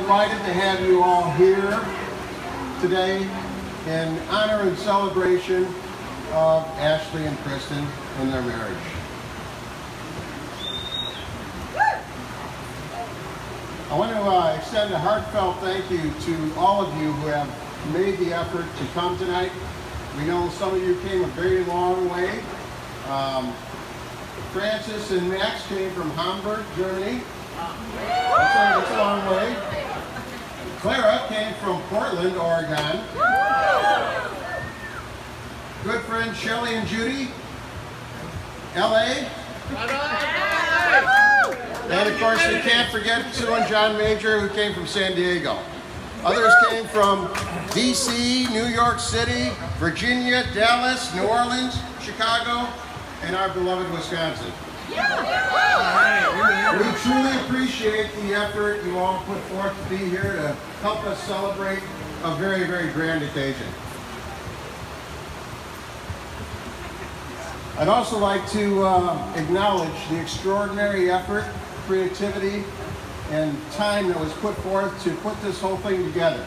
delighted to have you all here today in honor and celebration of Ashley and Kristen and their marriage. I want to extend a heartfelt thank you to all of you who have made the effort to come tonight. We know some of you came a very long way. Francis and Max came from Hamburg, Germany. That's a long way. Clara came from Portland, Oregon. Good friends Shelley and Judy, LA. And of course, we can't forget Sue and John Major, who came from San Diego. Others came from DC, New York City, Virginia, Dallas, New Orleans, Chicago, and our beloved Wisconsin. We truly appreciate the effort you all put forth to be here to help us celebrate a very, very grand occasion. I'd also like to acknowledge the extraordinary effort, creativity, and time that was put forth to put this whole thing together.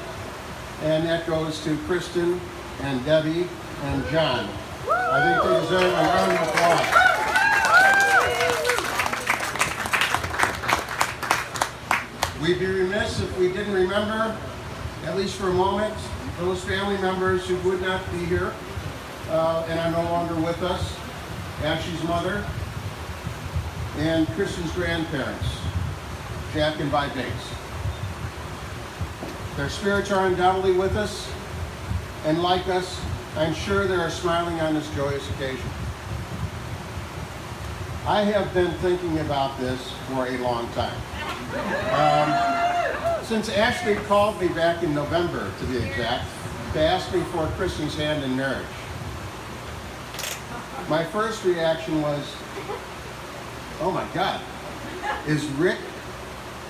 And that goes to Kristen and Debbie and John. I think they deserve a round of applause. We'd be remiss if we didn't remember, at least for a moment, those family members who would not be here and are no longer with us. Ashley's mother and Kristen's grandparents, Jack and Vi Bates. Their spirits are undoubtedly with us, and like us, I'm sure they are smiling on this joyous occasion. I have been thinking about this for a long time. Since Ashley called me back in November, to be exact, to ask me for Kristen's hand in marriage. My first reaction was, oh my God, is Rick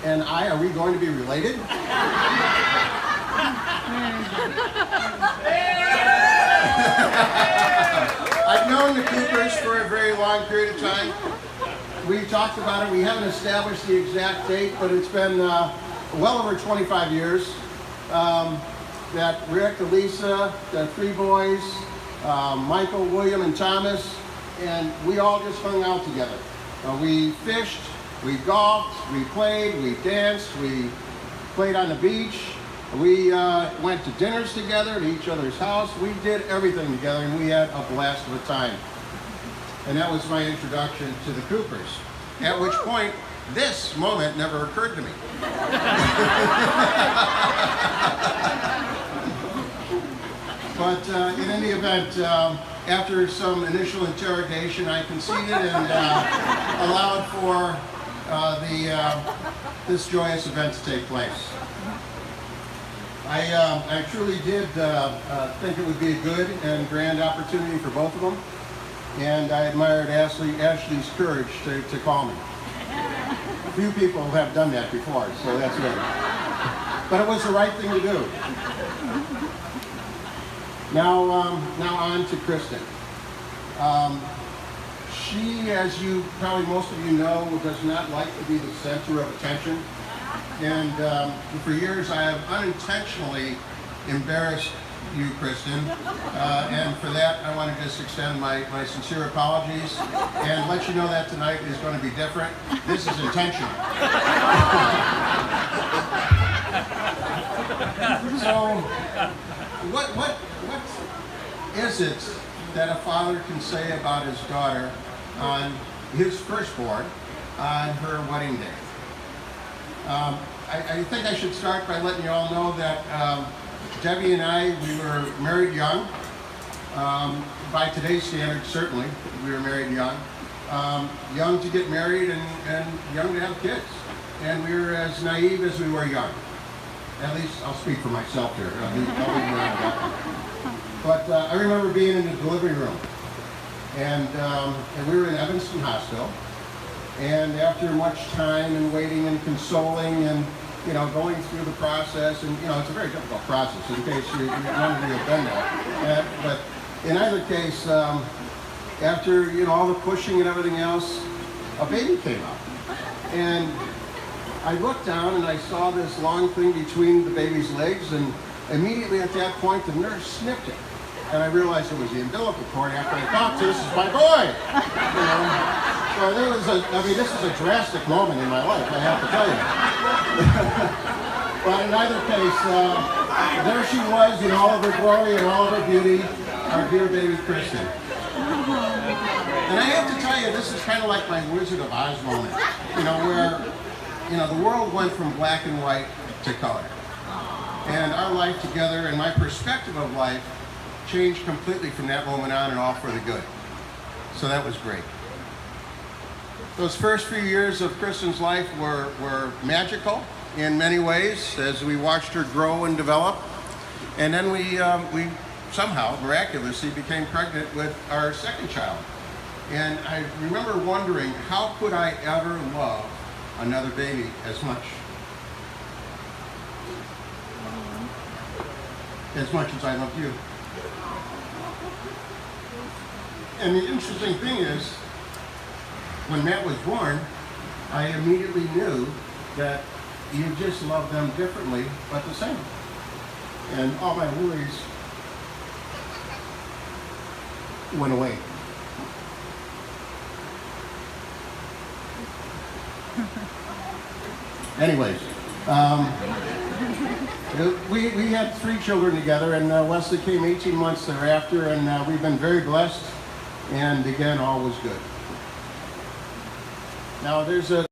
and I, are we going to be related? I've known the Coopers for a very long period of time. We talked about it. We haven't established the exact date, but it's been well over 25 years that Rick, Elisa, the three boys, Michael, William, and Thomas, and we all just hung out together. We fished, we golfed, we played, we danced, we played on the beach, we went to dinners together at each other's house. We did everything together, and we had a blast of a time. And that was my introduction to the Coopers, at which point this moment never occurred to me. But in any event, after some initial interrogation, I conceded and allowed for this joyous event to take place. I truly did think it would be a good and grand opportunity for both of them, and I admired Ashley's courage to call me. Few people have done that before, so that's good. But it was the right thing to do. Now on to Kristen. She, as you probably most of you know, does not like to be the center of attention. And for years I have unintentionally embarrassed you, Kristen. And for that I want to just extend my sincere apologies and let you know that tonight is going to be different. This is intentional. So, what is it that a father can say about his daughter on his firstborn on her wedding day? I think I should start by letting you all know that Debbie and I, we were married young. By today's standards, certainly, we were married young. Young to get married and young to have kids. And we were as naive as we were young. At least I'll speak for myself here. I'll leave but I remember being in the delivery room, and we were in Evanston Hospital. And after much time and waiting and consoling and going through the process, and it's a very difficult process in case none of you have been there. But in either case, after all the pushing and everything else, a baby came out, and I looked down and I saw this long thing between the baby's legs, and immediately at that point the nurse snipped it. And I realized it was the umbilical cord after I thought, this is my boy! You know? So this is a drastic moment in my life, I have to tell you. But in either case, there she was in all of her glory and all of her beauty, our dear baby Kristen. And I have to tell you, this is kind of like my Wizard of Oz moment, where, the world went from black and white to color. And our life together and my perspective of life changed completely from that moment on and all for the good. So that was great. Those first few years of Kristen's life were magical in many ways as we watched her grow and develop. And then we somehow, miraculously, became pregnant with our second child. And I remember wondering, how could I ever love another baby as much as I loved you? And the interesting thing is, when Matt was born, I immediately knew that you just love them differently, but the same. And all my worries went away. Anyways, we had 3 children together, and Wesley came 18 months thereafter, and we've been very blessed, and again, all was good. Now there's a